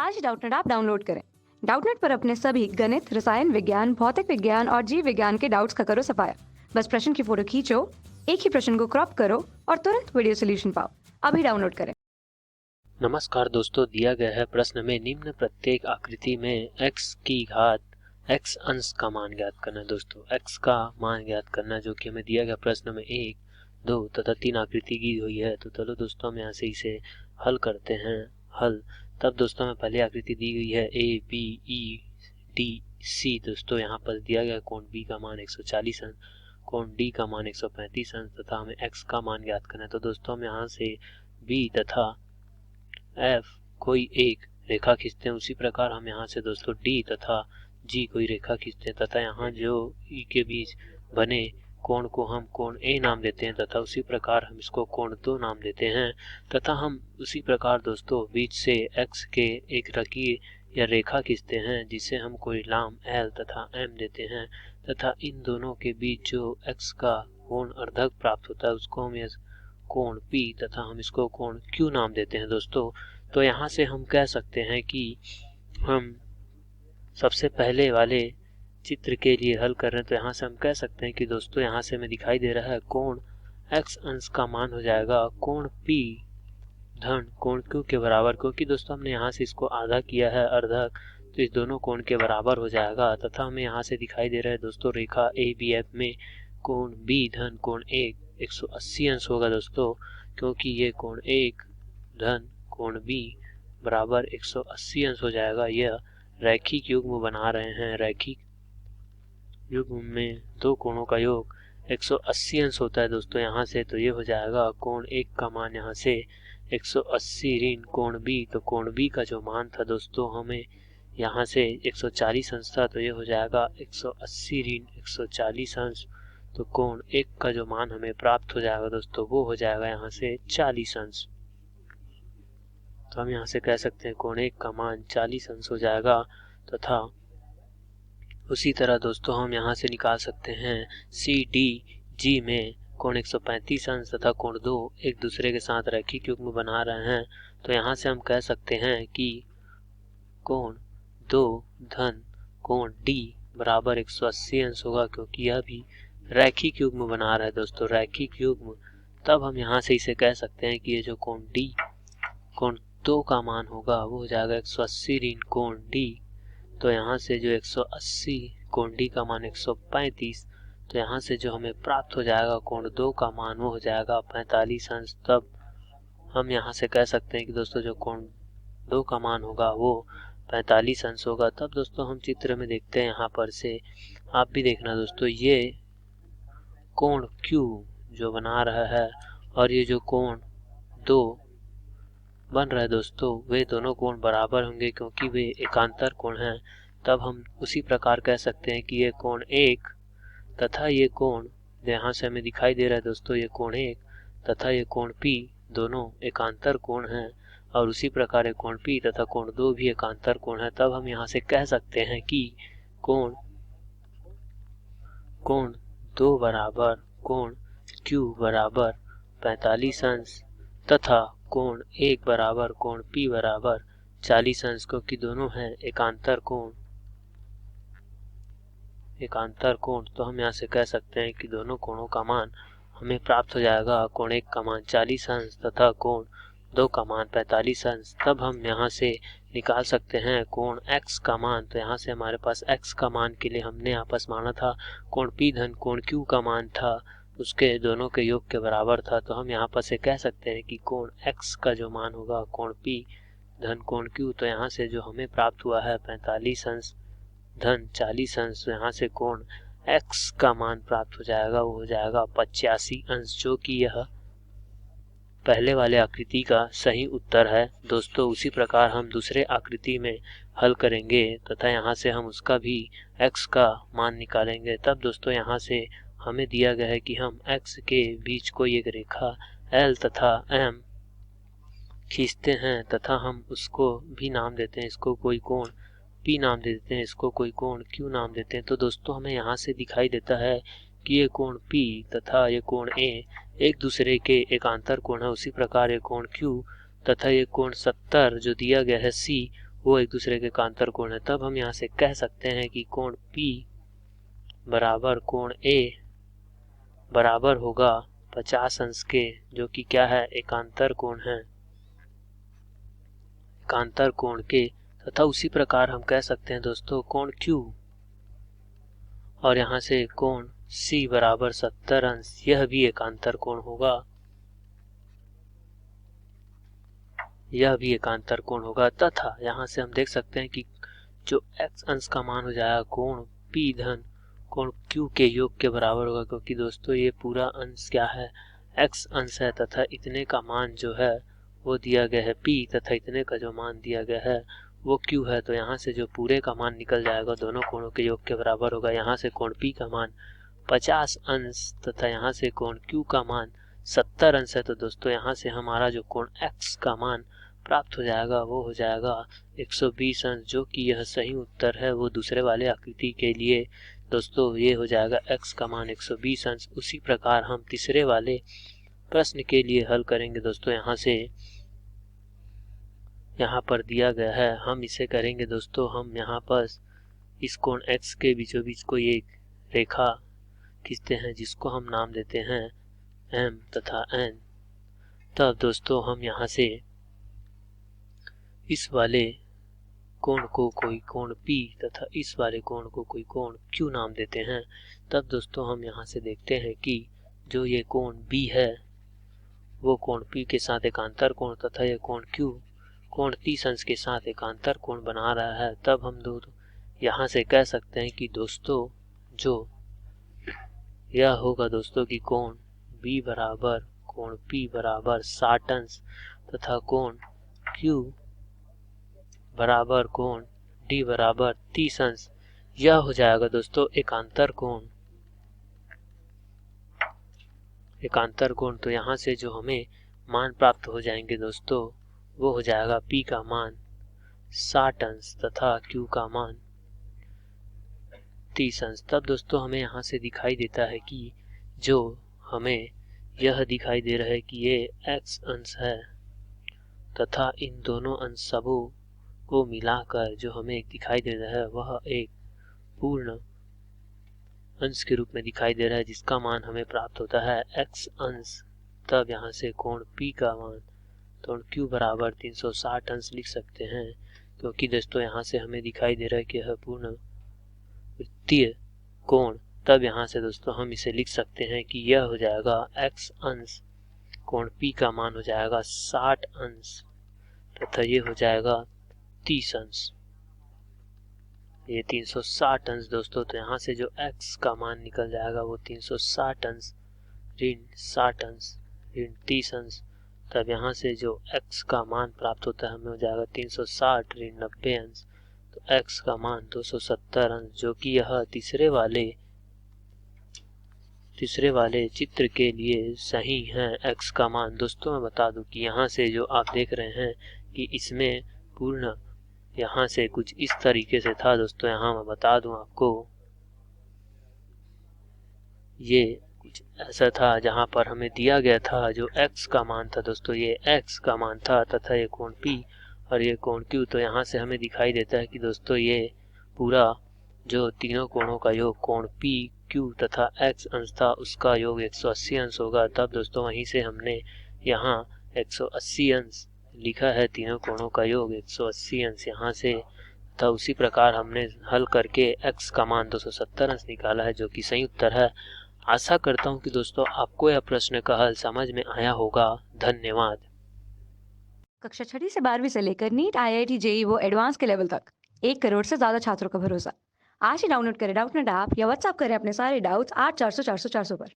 आज Doubtnut app download करें। Doubtnut पर अपने सभी गणित, रसायन विज्ञान, भौतिक विज्ञान और जीव विज्ञान के डाउट्स का करो सफाया। बस प्रश्न की फोटो खींचो, एक ही प्रश्न को क्रॉप करो और तुरंत वीडियो सोल्यूशन पाओ। अभी डाउनलोड करें। नमस्कार दोस्तों, दिया गया है प्रश्न में निम्न प्रत्येक आकृति में x की घात x अंश का मान ज्ञात करना है। दोस्तों x का मान ज्ञात करना जो कि हमें दिया गया प्रश्न में 1, 2 तथा 3 आकृति दी हुई है। तो चलो दोस्तों हम यहाँ से इसे हल करते हैं। हल तब दोस्तों हमें पहली आकृति दी गई है a b e d c। दोस्तों यहाँ पर दिया गया कोण b का मान 140 अंश, कोण d का मान 135 अंश तथा हमें x का मान ज्ञात करना है। तो दोस्तों हम यहाँ से b तथा F कोई एक रेखा खींचते हैं, उसी प्रकार हम यहाँ से दोस्तों D तथा G कोई रेखा खींचते हैं तथा यहाँ जो E के बीच बने कोण को हम कोण A नाम देते हैं तथा उसी प्रकार हम इसको कोण 2 नाम देते हैं तथा हम उसी प्रकार दोस्तों बीच से X के एक लकीर या रेखा खींचते हैं जिसे हम कोई नाम L तथा M देते हैं तथा इन दोनों के बीच जो X का कोण अर्धक प्राप्त होता है उसको हम कोण P तथा हम इसको कोण Q नाम देते हैं। दोस्तों तो यहाँ से हम कह सकते हैं कि हम सबसे पहले वाले चित्र के लिए हल कर रहे हैं। तो यहाँ से हम कह सकते हैं कि दोस्तों यहाँ से हमें दिखाई दे रहा है कोण x अंश का मान हो जाएगा कोण P धन कोण Q के बराबर, क्योंकि दोस्तों हमने यहाँ से इसको आधा किया है अर्धक, तो इस दोनों कोण के बराबर हो जाएगा तथा हमें यहाँ से दिखाई दे रहा है दोस्तों रेखा ABF में कोण B धन कोण 180 अंश होगा दोस्तों, क्योंकि ये कोण 1 धन कोण B बराबर 180 अंश हो जाएगा। यह रैखिक युग्म बना रहे हैं। रैखिक युग्म में दो कोणों का योग 180 अंश होता है दोस्तों यहाँ से। तो ये हो जाएगा कोण 1 का मान यहाँ से 180 ऋण कोण B। तो कोण B का जो मान था दोस्तों हमें यहाँ से 140 अंश था, तो ये हो जाएगा 180 ऋण 140 अंश। तो कोण 1 का जो मान हमें प्राप्त हो जाएगा दोस्तों वो हो जाएगा यहाँ से 40 अंश। तो हम यहाँ से कह सकते हैं कोण 1 का मान 40 अंश हो जाएगा तथा उसी तरह दोस्तों हम यहाँ से निकाल सकते हैं CDG में कोण 135 अंश तथा कोण 2 एक दूसरे के साथ रैखिक युग्म बना रहे हैं। तो यहाँ से हम कह सकते हैं कि कोण 2 धन कोण D बराबर 180 अंश होगा, क्योंकि यह भी रैखिक युग्म बना रहा है दोस्तों, रैखिक युग्म। तब हम यहाँ से इसे कह सकते हैं कि ये जो कोण D कोण 2 का मान होगा वो हो जाएगा 180 ऋण कोण D। तो यहाँ से जो 180 कोण D का मान 135, तो यहाँ से जो हमें प्राप्त हो जाएगा कोण 2 का मान वो हो जाएगा 45 अंश। तब हम यहाँ से कह सकते हैं कि दोस्तों जो कोण 2 का मान होगा वो 45 अंश होगा। तब दोस्तों हम चित्र में देखते हैं यहाँ पर से, आप भी देखना दोस्तों, ये कोण Q जो बना रहा है और ये जो कोण 2 बन रहा है दोस्तों वे दोनों कोण बराबर होंगे क्योंकि वे एकांतर कोण हैं। तब हम उसी प्रकार कह सकते हैं कि ये कोण 1 तथा ये कोण यहाँ से हमें दिखाई दे रहा है दोस्तों, ये कोण 1 तथा ये कोण P दोनों एकांतर कोण हैं और उसी प्रकार ये कोण P तथा कोण 2 भी एकांतर कोण है। तब हम यहाँ से कह सकते हैं कि कोण 2 बराबर कोण Q बराबर 45 अंश तथा कोण 1 बराबर कोण P बराबर 40 अंश, क्योंकि दोनों हैं एकांतर कोण। तो हम यहाँ से कह सकते हैं कि दोनों कोणों का मान हमें प्राप्त हो जाएगा, कोण 1 का मान 40 अंश तथा कोण 2 का मान 45 अंश। तब हम यहाँ से निकाल सकते हैं कोण x का मान। तो यहाँ से हमारे पास x का मान के लिए हमने यहाँ पास माना था कोण P धन कोण Q का मान था, उसके दोनों के योग के बराबर था। तो हम यहाँ पर से कह सकते हैं कि कोण x का जो मान होगा कोण P धन कोण Q, तो यहाँ से जो हमें प्राप्त हुआ है 45 अंश धन 40 अंश। तो यहाँ से कोण x का मान प्राप्त हो जाएगा वो हो जाएगा 85 अंश, जो कि यह पहले वाले आकृति का सही उत्तर है दोस्तों। उसी प्रकार हम दूसरे आकृति में हल करेंगे तथा यहाँ से हम उसका भी x का मान निकालेंगे। तब दोस्तों यहाँ से हमें दिया गया है कि हम x के बीच कोई एक रेखा L तथा M खींचते हैं तथा हम उसको भी नाम देते हैं, इसको कोई कोण P नाम दे देते हैं, इसको कोई कोण Q नाम देते हैं। तो दोस्तों हमें यहाँ से दिखाई देता है कि ये कोण P तथा ये कोण A एक दूसरे के एकांतर कोण है। उसी प्रकार ये कोण Q तथा ये कोण 70 जो दिया गया है C वो एक दूसरे के एकांतर कोण है, तब हम यहाँ से कह सकते हैं कि कोण P बराबर कोण A बराबर होगा 50 अंश के, जो कि क्या है, एकांतर कोण है, एकांतर कोण के। तथा उसी प्रकार हम कह सकते हैं दोस्तों कोण Q, और यहाँ से कोण C बराबर 70 अंश, यह भी एकांतर कोण होगा, यह भी एकांतर कोण होगा। तथा यहाँ से हम देख सकते हैं कि जो x अंश का मान हो जाएगा कोण P धन कोण Q के योग के बराबर होगा, क्योंकि दोस्तों ये पूरा अंश क्या है, x अंश है, तथा इतने का मान जो है वो दिया गया है P, तथा इतने का जो मान दिया गया है वो Q है। तो यहाँ से जो पूरे का मान निकल जाएगा दोनों कोणों के योग के बराबर होगा। यहाँ से कोण P का मान 50 अंश तथा यहाँ से कोण Q का मान 70 अंश है। तो दोस्तों यहाँ से हमारा जो कोण x का मान प्राप्त हो जाएगा वो हो जाएगा 120 अंश, जो कि यह सही उत्तर है वो दूसरे वाले आकृति के लिए। दोस्तों ये हो जाएगा x का मान 120 अंश। उसी प्रकार हम तीसरे वाले प्रश्न के लिए हल करेंगे दोस्तों। यहाँ से यहाँ पर दिया गया है, हम इसे करेंगे दोस्तों, हम यहाँ पर इस कोण x के बीचों बीच कोई एक रेखा खींचते हैं जिसको हम नाम देते हैं m तथा n। तब दोस्तों हम यहाँ से इस वाले कोण को कोई कोण P तथा इस वाले कोण को कोई कोण Q नाम देते हैं। तब दोस्तों हम यहाँ से देखते हैं कि जो ये कोण B है वो कोण P के साथ एकांतर कोण, तथा ये कोण Q कोण 30 अंश के साथ एकांतर कोण बना रहा है। तब हम यहाँ से कह सकते हैं कि दोस्तों जो यह होगा दोस्तों कि कोण B बराबर कोण P बराबर 60 अंश तथा कोण Q बराबर कोण D बराबर 30 अंश, यह हो जाएगा दोस्तों एकांतर कोण, एकांतर कोण। तो यहाँ से जो हमें मान प्राप्त हो जाएंगे दोस्तों वो हो जाएगा P का मान 60 अंश तथा Q का मान 30 अंश। तब दोस्तों हमें यहाँ से दिखाई देता है कि जो हमें यह दिखाई दे रहा है कि ये x अंश है तथा इन दोनों अंश सबों को मिलाकर जो हमें एक दिखाई दे रहा है वह एक पूर्ण अंश के रूप में दिखाई दे रहा है, जिसका मान हमें प्राप्त होता है x अंश। तब यहाँ से कोण P का मान कोण Q बराबर 360 अंश लिख सकते हैं, क्योंकि दोस्तों यहाँ से हमें दिखाई दे रहा है कि यह पूर्ण वृत्तीय कोण। तब यहाँ से दोस्तों हम इसे लिख सकते हैं कि यह हो जाएगा x अंश कोण P का मान हो जाएगा 60 अंश तथा ये हो जाएगा 30 अंश, ये 360 अंश दोस्तों। तो यहाँ से जो x का मान निकल जाएगा वो 360 अंश ऋण 60 अंश ऋण 30 अंश। तब यहाँ से जो x का मान प्राप्त होता है हमें हो जाएगा 360 ऋण 90 अंश। तो x का मान 270 अंश, जो कि यह तीसरे वाले चित्र के लिए सही है। x का मान दोस्तों मैं बता दूं कि यहाँ से जो आप देख रहे हैं कि इसमें पूर्ण यहाँ से कुछ इस तरीके से था दोस्तों। यहाँ मैं बता दूं आपको, ये कुछ ऐसा था जहाँ पर हमें दिया गया था जो x का मान था दोस्तों, ये x का मान था तथा ये कोण P और ये कोण Q। तो यहाँ से हमें दिखाई देता है कि दोस्तों ये पूरा जो तीनों कोणों का योग कोण P Q तथा x अंश था उसका योग 180 अंश होगा। तब दोस्तों वहीं से हमने यहाँ 180 अंश लिखा है, तीनों कोणों का योग 180 अंश यहाँ से। तथा उसी प्रकार हमने हल करके x का मान 270 अंश निकाला है, जो कि सही उत्तर है। आशा करता हूँ कि दोस्तों आपको यह प्रश्न का हल समझ में आया होगा। धन्यवाद। कक्षा 6वीं से 12वीं से लेकर नीट, IIT, JEE वो एडवांस के लेवल तक 1 करोड़ से ज्यादा छात्रों का भरोसा। आज ही डाउनलोड करें डाउटनेट ऐप या व्हाट्सएप करें अपने सारे डाउट्स 8400 400 400 पर।